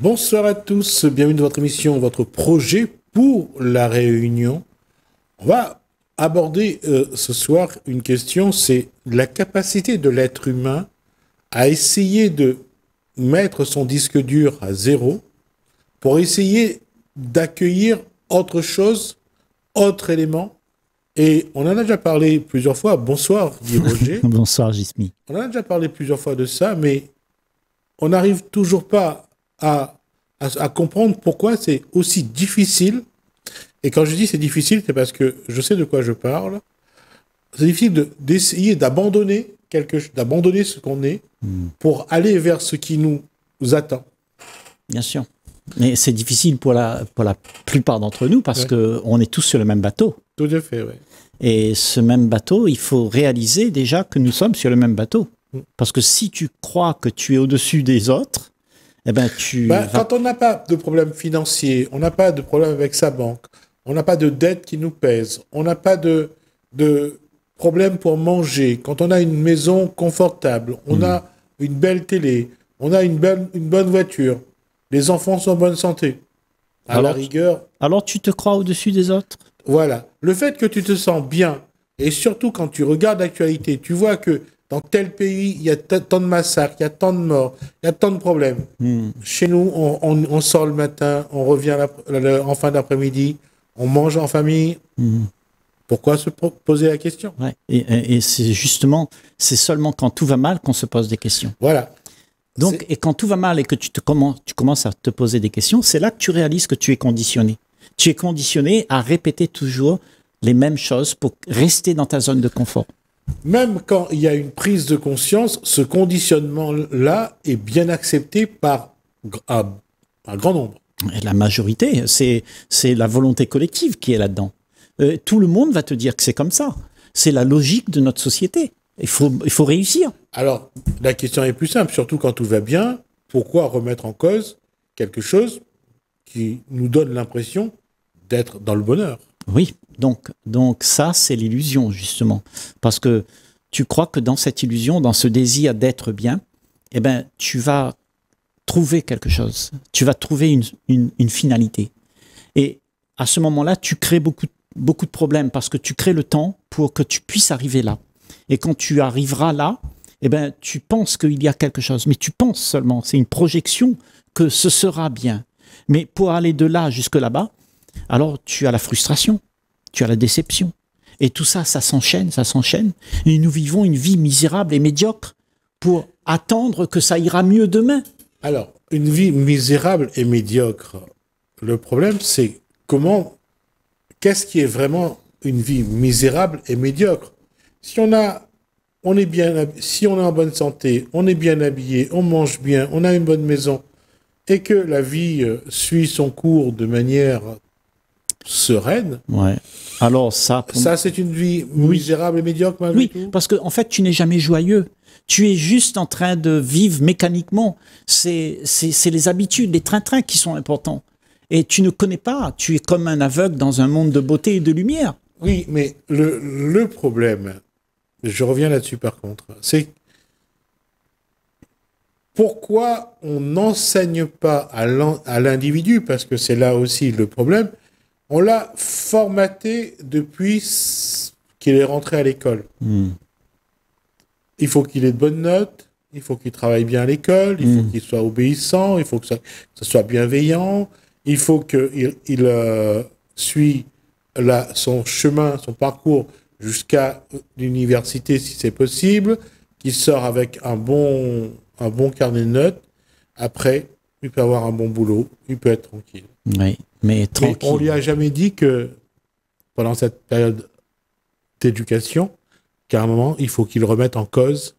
Bonsoir à tous, bienvenue dans votre émission, votre projet pour la Réunion. On va aborder ce soir une question, c'est la capacité de l'être humain à essayer de mettre son disque dur à zéro pour essayer d'accueillir autre chose, autre élément. Et on en a déjà parlé plusieurs fois. Bonsoir, dit Roger. Bonsoir, Gismi. On en a déjà parlé plusieurs fois de ça, mais on n'arrive toujours pas à comprendre pourquoi c'est aussi difficile. Et quand je dis c'est difficile, c'est parce que je sais de quoi je parle. C'est difficile d'essayer d'abandonner d'abandonner ce qu'on est pour aller vers ce qui nous attend. Bien sûr. Mais c'est difficile pour la plupart d'entre nous parce qu'on est tous sur le même bateau. Tout à fait, oui. Et ce même bateau, il faut réaliser déjà que nous sommes sur le même bateau. Parce que si tu crois que tu es au-dessus des autres, eh ben quand on n'a pas de problème financier, on n'a pas de problème avec sa banque, on n'a pas de dette qui nous pèse, on n'a pas de problème pour manger, quand on a une maison confortable, on a une belle télé, on a une bonne voiture, les enfants sont en bonne santé, la rigueur... Alors tu te crois au-dessus des autres? Voilà. Le fait que tu te sens bien, et surtout quand tu regardes l'actualité, tu vois que dans tel pays, il y a tant de massacres, il y a tant de morts, il y a tant de problèmes. Chez nous, on sort le matin, on revient en fin d'après-midi, on mange en famille. Pourquoi se poser la question? Ouais. Et c'est justement, c'est seulement quand tout va mal qu'on se pose des questions. Voilà. Donc, et quand tout va mal et que tu commences à te poser des questions, c'est là que tu réalises que tu es conditionné. Tu es conditionné à répéter toujours les mêmes choses pour rester dans ta zone de confort. Même quand il y a une prise de conscience, ce conditionnement-là est bien accepté par un grand nombre. Et la majorité, c'est la volonté collective qui est là-dedans. Tout le monde va te dire que c'est comme ça. C'est la logique de notre société. Il faut réussir. Alors, la question est plus simple, surtout quand tout va bien. Pourquoi remettre en cause quelque chose qui nous donne l'impression d'être dans le bonheur? Oui, donc ça, c'est l'illusion, justement. Parce que tu crois que dans cette illusion, dans ce désir d'être bien, eh ben, tu vas trouver quelque chose. Tu vas trouver une finalité. Et à ce moment-là, tu crées beaucoup de problèmes parce que tu crées le temps pour que tu puisses arriver là. Et quand tu arriveras là, eh ben, tu penses qu'il y a quelque chose. Mais tu penses seulement, c'est une projection que ce sera bien. Mais pour aller de là jusque là-bas, alors tu as la frustration, tu as la déception. Et tout ça, ça s'enchaîne. Et nous vivons une vie misérable et médiocre pour attendre que ça ira mieux demain. Alors, une vie misérable et médiocre, le problème, c'est qu'est-ce qui est vraiment une vie misérable et médiocre? Si on est en bonne santé, on est bien habillé, on mange bien, on a une bonne maison, et que la vie suit son cours de manière sereine. Ouais. Alors ça c'est une vie misérable et médiocre malgré tout. Oui, parce que en fait, tu n'es jamais joyeux. Tu es juste en train de vivre mécaniquement. C'est les habitudes, les trains-trains qui sont importants. Et tu ne connais pas. Tu es comme un aveugle dans un monde de beauté et de lumière. Oui, mais le problème, je reviens là-dessus par contre, c'est pourquoi on n'enseigne pas à l'individu, parce que c'est là aussi le problème, on l'a formaté depuis qu'il est rentré à l'école. Il faut qu'il ait de bonnes notes, il faut qu'il travaille bien à l'école, il faut qu'il soit obéissant, il faut que ça soit bienveillant, il faut qu'il suit son chemin, son parcours jusqu'à l'université si c'est possible, qu'il sort avec un bon carnet de notes. Après, il peut avoir un bon boulot, il peut être tranquille. Oui, mais tranquille. Mais on lui a jamais dit que pendant cette période d'éducation, qu'à un moment, il faut qu'il remette en cause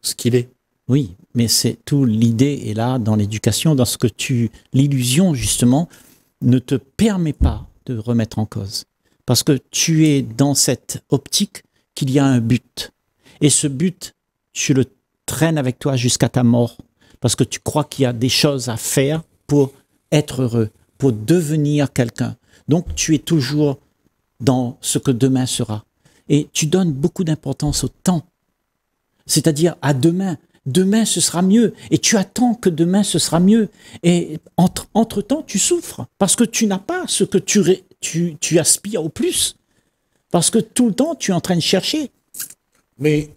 ce qu'il est. Oui, mais c'est tout l'idée est là dans l'éducation, dans ce que l'illusion justement ne te permet pas de remettre en cause. Parce que tu es dans cette optique qu'il y a un but. Et ce but, tu le traînes avec toi jusqu'à ta mort. Parce que tu crois qu'il y a des choses à faire pour être heureux, pour devenir quelqu'un. Donc tu es toujours dans ce que demain sera. Et tu donnes beaucoup d'importance au temps. C'est-à-dire à demain. demain ce sera mieux. Et tu attends que demain ce sera mieux. Et entre-temps, tu souffres parce que tu n'as pas ce que tu aspires au plus. Parce que tout le temps, tu es en train de chercher. Mais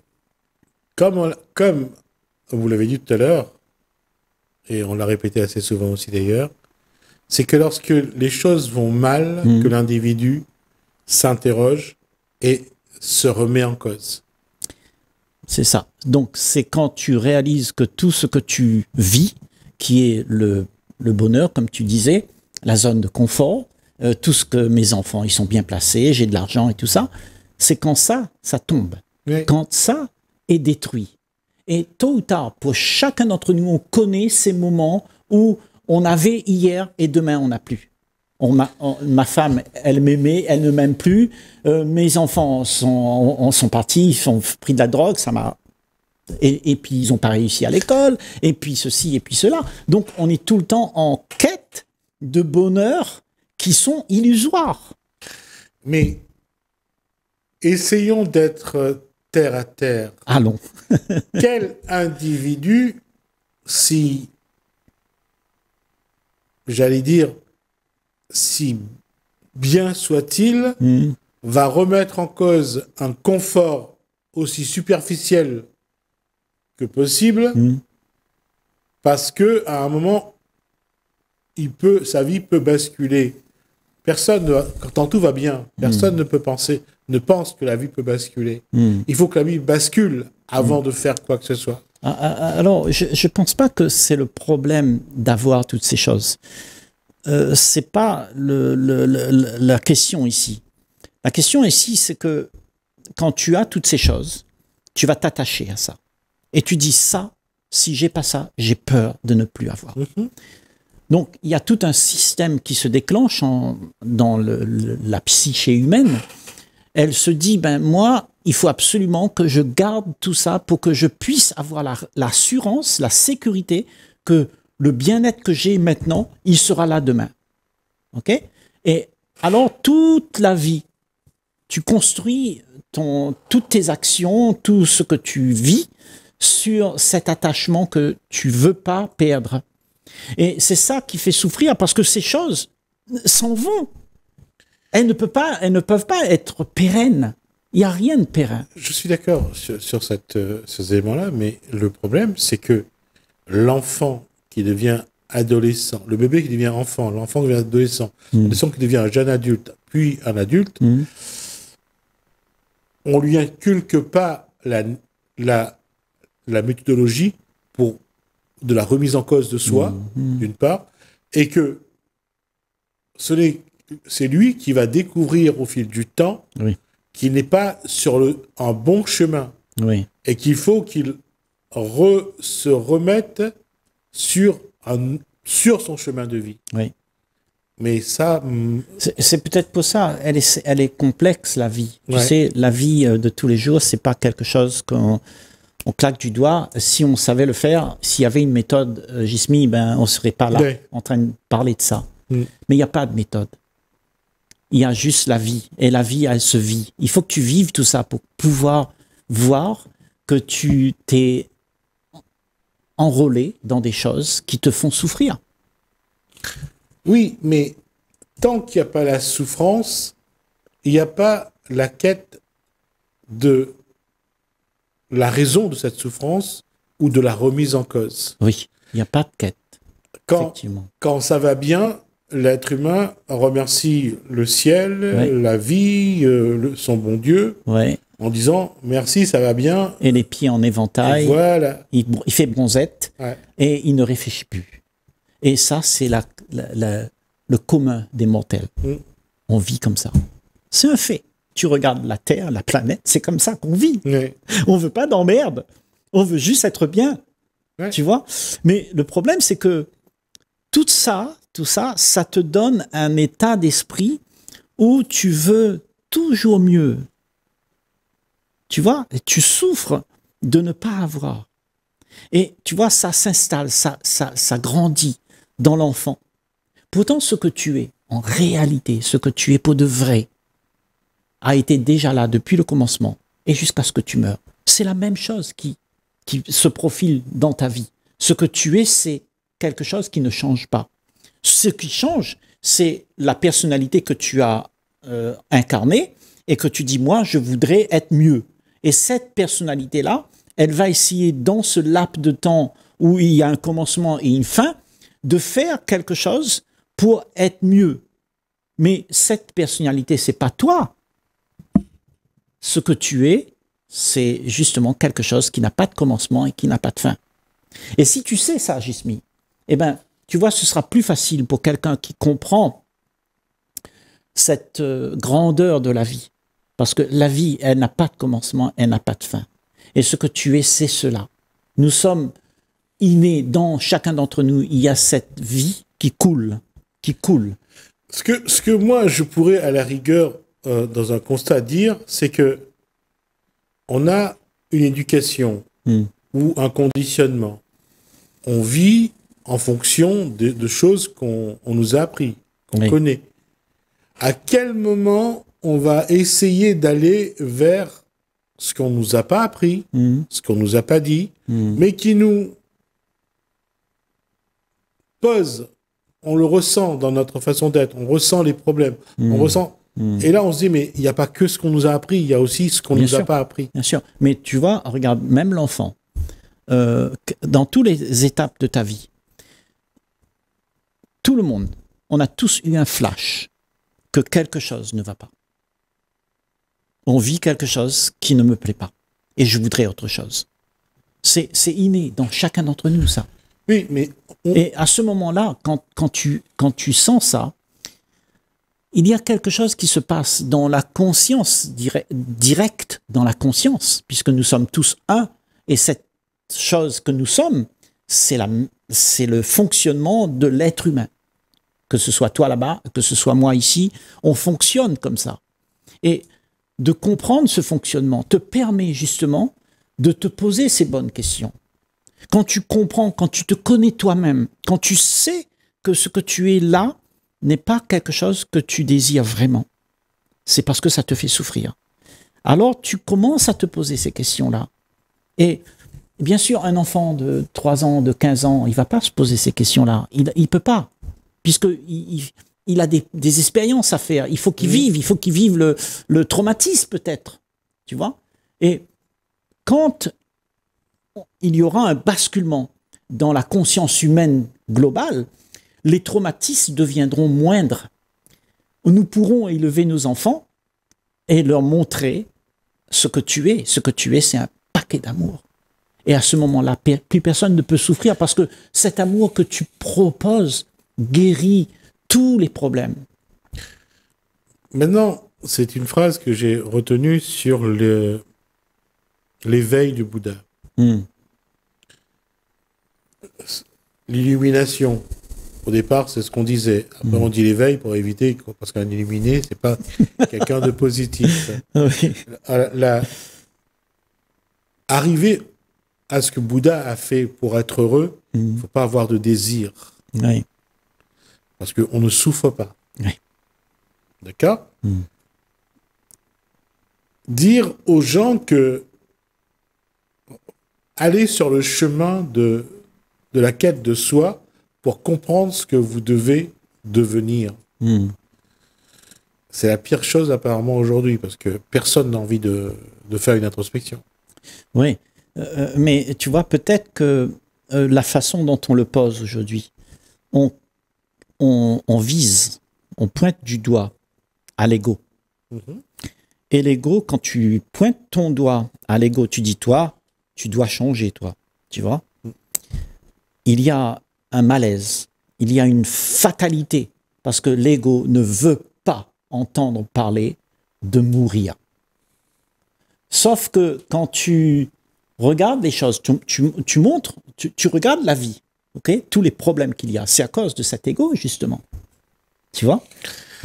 comme vous l'avez dit tout à l'heure, et on l'a répété assez souvent aussi d'ailleurs, c'est que lorsque les choses vont mal, que l'individu s'interroge et se remet en cause. C'est ça. Donc, c'est quand tu réalises que tout ce que tu vis, qui est le bonheur, comme tu disais, la zone de confort, tout ce que mes enfants, ils sont bien placés, j'ai de l'argent et tout ça, c'est quand ça tombe. Oui. Quand ça est détruit. Et tôt ou tard, pour chacun d'entre nous, on connaît ces moments où on avait hier et demain, on n'a plus. Ma femme, elle m'aimait, elle ne m'aime plus. Mes enfants sont partis, ils ont pris de la drogue, ça m'a... Et puis, ils n'ont pas réussi à l'école, et puis ceci, et puis cela. Donc, on est tout le temps en quête de bonheur qui sont illusoires. Mais essayons d'être terre à terre. Allons. Quel individu, si, j'allais dire, si bien soit-il, va remettre en cause un confort aussi superficiel que possible, parce que à un moment, sa vie peut basculer. Quand tout va bien, personne ne pense que la vie peut basculer. Il faut que la vie bascule avant de faire quoi que ce soit. Alors, je ne pense pas que c'est le problème d'avoir toutes ces choses. C'est pas la question ici. La question ici, c'est que quand tu as toutes ces choses, tu vas t'attacher à ça. Et tu dis ça, si j'ai pas ça, j'ai peur de ne plus avoir. Donc, il y a tout un système qui se déclenche dans la psyché humaine. Elle se dit, moi, il faut absolument que je garde tout ça pour que je puisse avoir l'assurance, la sécurité que le bien-être que j'ai maintenant, il sera là demain. OK? Et alors, toute la vie, tu construis toutes tes actions, tout ce que tu vis sur cet attachement que tu veux pas perdre. Et c'est ça qui fait souffrir, parce que ces choses s'en vont. Elles ne peuvent pas être pérennes. Il n'y a rien de pérenne. Je suis d'accord sur ces éléments-là, mais le problème, c'est que l'enfant qui devient adolescent, le bébé qui devient enfant, l'enfant qui devient adolescent, l'adolescent qui devient un jeune adulte, puis un adulte, on lui inculque pas la méthodologie de la remise en cause de soi, d'une part, et que c'est lui qui va découvrir au fil du temps qu'il n'est pas sur un bon chemin, et qu'il faut qu'il se remette sur son chemin de vie. Mais ça... C'est peut-être pour ça, elle est complexe, la vie. Tu sais, la vie de tous les jours, c'est pas quelque chose qu'on claque du doigt. Si on savait le faire, s'il y avait une méthode, Jismi, on ne serait pas là en train de parler de ça. Mais il n'y a pas de méthode. Il y a juste la vie. Et la vie, elle se vit. Il faut que tu vives tout ça pour pouvoir voir que tu t'es enrôlé dans des choses qui te font souffrir. Oui, mais tant qu'il n'y a pas la souffrance, il n'y a pas la quête de la raison de cette souffrance ou de la remise en cause. Oui, il n'y a pas de quête. Quand ça va bien, l'être humain remercie le ciel, la vie, son bon Dieu, en disant merci, ça va bien. Et les pieds en éventail, et voilà. Il fait bronzette et il ne réfléchit plus. Et ça, c'est le commun des mortels. On vit comme ça. C'est un fait. Tu regardes la Terre, la planète, c'est comme ça qu'on vit. On ne veut pas d'emmerde. On veut juste être bien. Tu vois? Mais le problème, c'est que tout ça, ça te donne un état d'esprit où tu veux toujours mieux. Tu vois? Et tu souffres de ne pas avoir. Et tu vois, ça s'installe, ça grandit dans l'enfant. Pourtant, ce que tu es, en réalité, ce que tu es pour de vrai, a été déjà là depuis le commencement et jusqu'à ce que tu meurs. C'est la même chose qui qui se profile dans ta vie. Ce que tu es, c'est quelque chose qui ne change pas. Ce qui change, c'est la personnalité que tu as incarnée et que tu dis, moi, je voudrais être mieux. Et cette personnalité-là, elle va essayer, dans ce laps de temps où il y a un commencement et une fin, de faire quelque chose pour être mieux. Mais cette personnalité, c'est pas toi. Ce que tu es, c'est justement quelque chose qui n'a pas de commencement et qui n'a pas de fin. Et si tu sais ça, Jismi, eh ben, tu vois, ce sera plus facile pour quelqu'un qui comprend cette grandeur de la vie. Parce que la vie, elle n'a pas de commencement, elle n'a pas de fin. Et ce que tu es, c'est cela. Nous sommes innés dans chacun d'entre nous. Il y a cette vie qui coule, qui coule. Ce que moi, je pourrais, à la rigueur, dans un constat dire, c'est que on a une éducation ou un conditionnement. On vit en fonction de choses qu'on nous a appris, qu'on connaît. À quel moment on va essayer d'aller vers ce qu'on nous a pas appris, ce qu'on nous a pas dit, mais qui nous pose, on le ressent dans notre façon d'être, on ressent les problèmes, on ressent... Et là, on se dit, mais il n'y a pas que ce qu'on nous a appris, il y a aussi ce qu'on ne nous a pas appris. Bien sûr, mais tu vois, regarde, même l'enfant, dans toutes les étapes de ta vie, tout le monde, on a tous eu un flash que quelque chose ne va pas. On vit quelque chose qui ne me plaît pas. Et je voudrais autre chose. C'est inné dans chacun d'entre nous, ça. Oui, mais... Et à ce moment-là, quand tu sens ça, il y a quelque chose qui se passe dans la conscience, directe dans la conscience, puisque nous sommes tous un, et cette chose que nous sommes, c'est le fonctionnement de l'être humain. Que ce soit toi là-bas, que ce soit moi ici, on fonctionne comme ça. Et de comprendre ce fonctionnement te permet justement de te poser ces bonnes questions. Quand tu comprends, quand tu te connais toi-même, quand tu sais que ce que tu es là n'est pas quelque chose que tu désires vraiment, c'est parce que ça te fait souffrir. Alors tu commences à te poser ces questions-là. Et bien sûr, un enfant de 3 ans, de 15 ans, il ne va pas se poser ces questions-là. Il ne peut pas, puisqu'il a des expériences à faire. Il faut qu'il vive le traumatisme peut-être, tu vois. Et quand il y aura un basculement dans la conscience humaine globale, les traumatismes deviendront moindres. Nous pourrons élever nos enfants et leur montrer ce que tu es. Ce que tu es, c'est un paquet d'amour. Et à ce moment-là, plus personne ne peut souffrir parce que cet amour que tu proposes guérit tous les problèmes. Maintenant, c'est une phrase que j'ai retenue sur l'éveil du Bouddha. L'illumination. Au départ, c'est ce qu'on disait. Après, on dit l'éveil pour éviter, parce qu'un illuminé, c'est pas quelqu'un de positif. Oui. Arriver à ce que Bouddha a fait pour être heureux, il ne faut pas avoir de désir. Oui. Parce qu'on ne souffre pas. Oui. D'accord ? Dire aux gens que aller sur le chemin de la quête de soi pour comprendre ce que vous devez devenir. C'est la pire chose apparemment aujourd'hui, parce que personne n'a envie de faire une introspection. Oui, mais tu vois, peut-être que la façon dont on le pose aujourd'hui, on vise, on pointe du doigt à l'ego. Et l'ego, quand tu pointes ton doigt à l'ego, tu dis, toi, tu dois changer, toi, tu vois. Il y a un malaise, il y a une fatalité, parce que l'ego ne veut pas entendre parler de mourir. Sauf que quand tu regardes les choses, tu montres, tu regardes la vie, okay? Tous les problèmes qu'il y a, c'est à cause de cet ego, justement. Tu vois?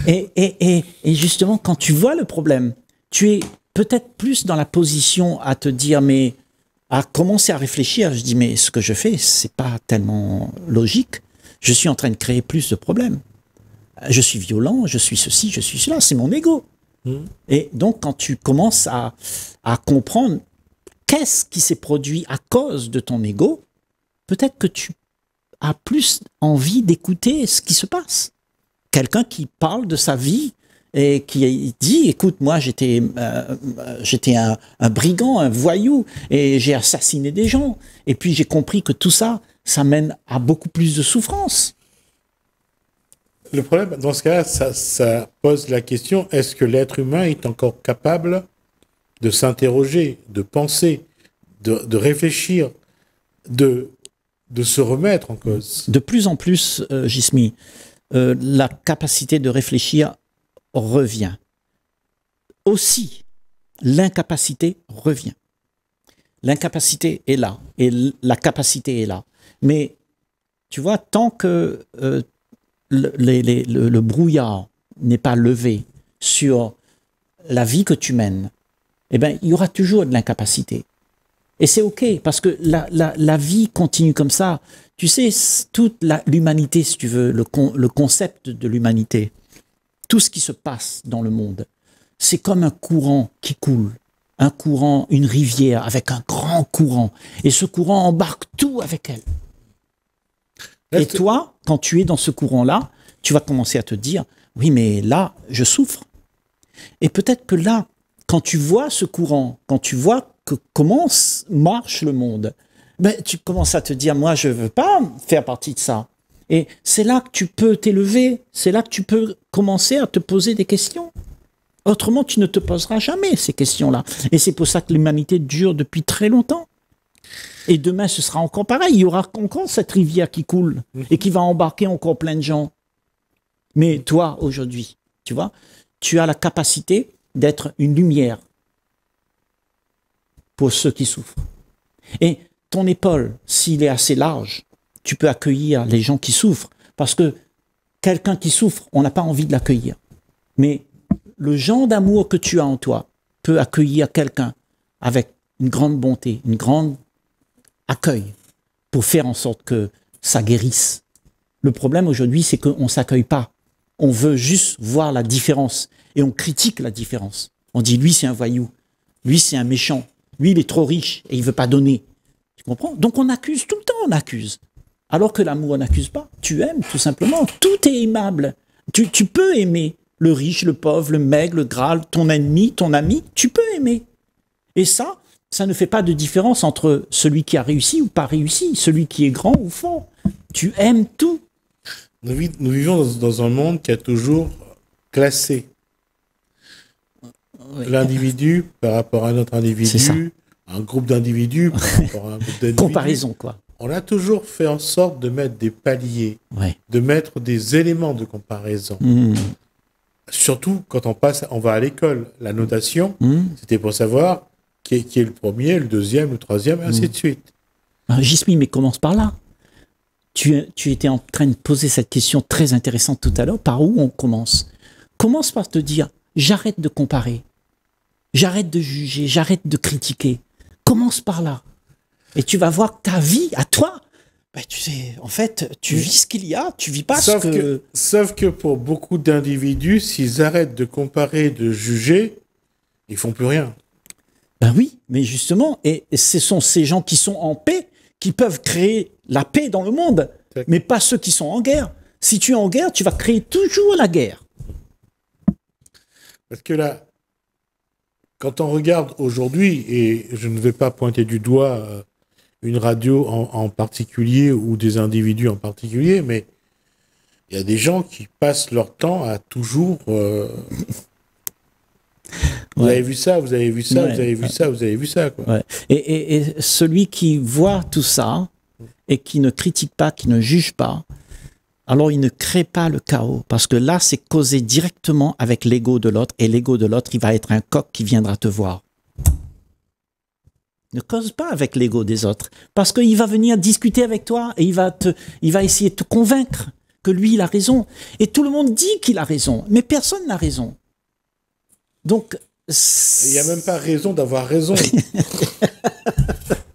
Et justement, quand tu vois le problème, tu es peut-être plus dans la position à te dire, mais à commencer à réfléchir, je dis, mais ce que je fais, c'est pas tellement logique. Je suis en train de créer plus de problèmes. Je suis violent, je suis ceci, je suis cela, c'est mon ego. Et donc, quand tu commences à comprendre qu'est-ce qui s'est produit à cause de ton ego, peut-être que tu as plus envie d'écouter ce qui se passe. Quelqu'un qui parle de sa vie et qui dit, écoute, moi j'étais un brigand, un voyou, et j'ai assassiné des gens. Et puis j'ai compris que tout ça, ça mène à beaucoup plus de souffrance. Le problème, dans ce cas-là, ça pose la question, est-ce que l'être humain est encore capable de s'interroger, de penser, de réfléchir, de se remettre en cause? De plus en plus, Jismi, la capacité de réfléchir revient. Aussi, l'incapacité revient. L'incapacité est là, et la capacité est là. Mais, tu vois, tant que le brouillard n'est pas levé sur la vie que tu mènes, eh ben, il y aura toujours de l'incapacité. Et c'est OK, parce que la vie continue comme ça. Tu sais, toute l'humanité, si tu veux, le concept de l'humanité, tout ce qui se passe dans le monde, c'est comme un courant qui coule. Un courant, une rivière avec un grand courant. Et ce courant embarque tout avec elle. Et toi, quand tu es dans ce courant-là, tu vas commencer à te dire, oui, mais là, je souffre. Et peut-être que là, quand tu vois ce courant, quand tu vois comment marche le monde, ben, tu commences à te dire, moi, je ne veux pas faire partie de ça. Et c'est là que tu peux t'élever, c'est là que tu peux commencer à te poser des questions. Autrement, tu ne te poseras jamais ces questions-là. Et c'est pour ça que l'humanité dure depuis très longtemps. Et demain, ce sera encore pareil. Il y aura encore cette rivière qui coule et qui va embarquer encore plein de gens. Mais toi, aujourd'hui, tu vois, tu as la capacité d'être une lumière pour ceux qui souffrent. Et ton épaule, s'il est assez large, tu peux accueillir les gens qui souffrent. Parce que quelqu'un qui souffre, on n'a pas envie de l'accueillir. Mais le genre d'amour que tu as en toi peut accueillir quelqu'un avec une grande bonté, une grande accueil pour faire en sorte que ça guérisse. Le problème aujourd'hui, c'est qu'on ne s'accueille pas. On veut juste voir la différence et on critique la différence. On dit, lui, c'est un voyou. Lui, c'est un méchant. Lui, il est trop riche et il ne veut pas donner. Tu comprends? Donc, on accuse, tout le temps, on accuse. Alors que l'amour n'accuse pas. Tu aimes, tout simplement. Tout est aimable. Tu peux aimer le riche, le pauvre, le maigre, le gras, ton ennemi, ton ami. Tu peux aimer. Et ça ne fait pas de différence entre celui qui a réussi ou pas réussi, celui qui est grand ou fort. Tu aimes tout. Nous vivons dans un monde qui a toujours classé l'individu par rapport à un autre individu, un groupe d'individus par rapport à un groupe d'individus. Comparaison, quoi. On a toujours fait en sorte de mettre des paliers, de mettre des éléments de comparaison. Surtout quand on va à l'école. La notation, c'était pour savoir qui est le premier, le deuxième, le troisième, et ainsi de suite. Jismi, mais commence par là. Tu étais en train de poser cette question très intéressante tout à l'heure. Par où on commence? Commence par te dire, j'arrête de comparer. J'arrête de juger, j'arrête de critiquer. Commence par là. Et tu vas voir que ta vie, à toi, ben, tu sais, en fait, tu vis ce qu'il y a, tu vis pas Sauf que pour beaucoup d'individus, s'ils arrêtent de comparer, de juger, ils font plus rien. Ben oui, mais justement, et ce sont ces gens qui sont en paix qui peuvent créer la paix dans le monde, mais pas ceux qui sont en guerre. Si tu es en guerre, tu vas créer toujours la guerre. Parce que là, quand on regarde aujourd'hui, et je ne vais pas pointer du doigt une radio en particulier ou des individus en particulier, mais il y a des gens qui passent leur temps à toujours... Vous avez vu ça, vous avez vu ça, vous avez vu ça, vous avez vu ça. Quoi. Ouais. Et celui qui voit tout ça et qui ne critique pas, qui ne juge pas, alors il ne crée pas le chaos. Parce que là, c'est causé directement avec l'ego de l'autre. Et l'ego de l'autre, il va être un coq qui viendra te voir. Ne cause pas avec l'ego des autres. Parce qu'il va venir discuter avec toi et il va essayer de te convaincre que lui, il a raison. Et tout le monde dit qu'il a raison, mais personne n'a raison. Donc, il n'y a même pas raison d'avoir raison.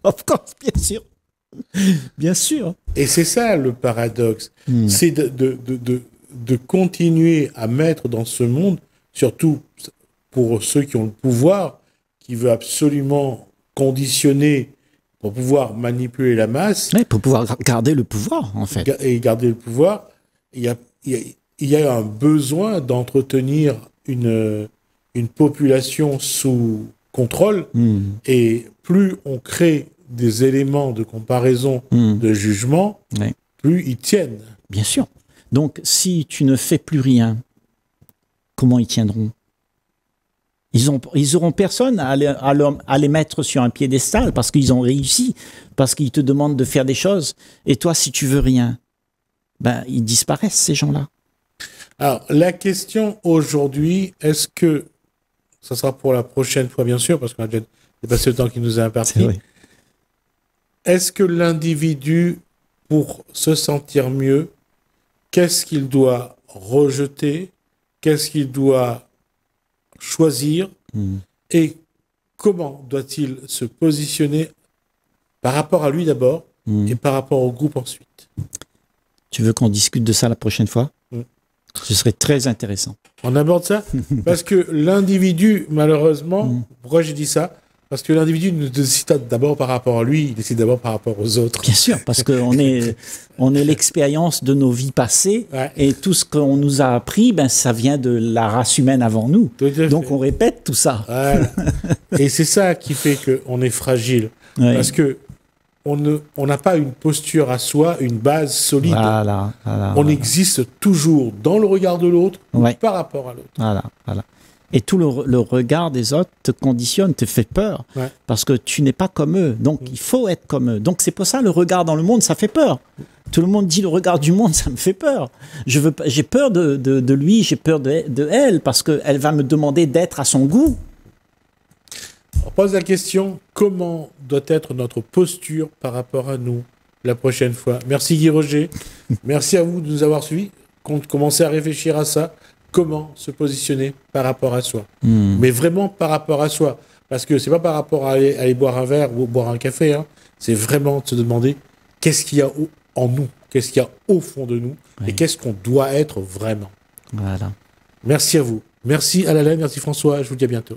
Of course, bien sûr. Bien sûr. Et c'est ça le paradoxe. C'est de continuer à mettre dans ce monde, surtout pour ceux qui ont le pouvoir, qui veulent absolument conditionnés pour pouvoir manipuler la masse. Ouais, pour pouvoir garder le pouvoir, en fait. Et garder le pouvoir, il y a un besoin d'entretenir une population sous contrôle. Et plus on crée des éléments de comparaison, de jugement, plus ils tiennent. Bien sûr. Donc, si tu ne fais plus rien, comment ils tiendront? Ils auront personne à les mettre sur un piédestal parce qu'ils ont réussi, parce qu'ils te demandent de faire des choses. Et toi, si tu veux rien, ben, ils disparaissent, ces gens-là. Alors, la question aujourd'hui, est-ce que, ça sera pour la prochaine fois, bien sûr, parce qu'on a déjà dépassé le temps qui nous est imparti. Est-ce que l'individu, pour se sentir mieux, qu'est-ce qu'il doit rejeter? Qu'est-ce qu'il doit choisir et comment doit-il se positionner par rapport à lui d'abord et par rapport au groupe ensuite? Tu veux qu'on discute de ça la prochaine fois? Ce serait très intéressant. On aborde ça parce que l'individu, malheureusement, pourquoi j'ai dit ça? Parce que l'individu ne décide d'abord par rapport à lui, il décide d'abord par rapport aux autres. Bien sûr, parce qu'on est l'expérience de nos vies passées, et tout ce qu'on nous a appris, ben, ça vient de la race humaine avant nous. Donc on répète tout ça. Voilà. Et c'est ça qui fait qu'on est fragile. Parce que on n'a pas une posture à soi, une base solide. On existe toujours dans le regard de l'autre ou par rapport à l'autre. Et tout le regard des autres te conditionne, te fait peur, parce que tu n'es pas comme eux. Donc, il faut être comme eux. Donc, c'est pour ça le regard dans le monde, ça fait peur. Tout le monde dit le regard du monde, ça me fait peur. J'ai peur de lui, j'ai peur de elle, parce qu'elle va me demander d'être à son goût. On pose la question, comment doit être notre posture par rapport à nous la prochaine fois? Merci Guy Roger. Merci à vous de nous avoir suivis. Commencez à réfléchir à ça. Comment se positionner par rapport à soi. Mais vraiment par rapport à soi. Parce que c'est pas par rapport à aller boire un verre ou boire un café. Hein. C'est vraiment de se demander qu'est-ce qu'il y a en nous, qu'est-ce qu'il y a au fond de nous, et qu'est-ce qu'on doit être vraiment. Voilà. Merci à vous. Merci Alain, merci François. Je vous dis à bientôt.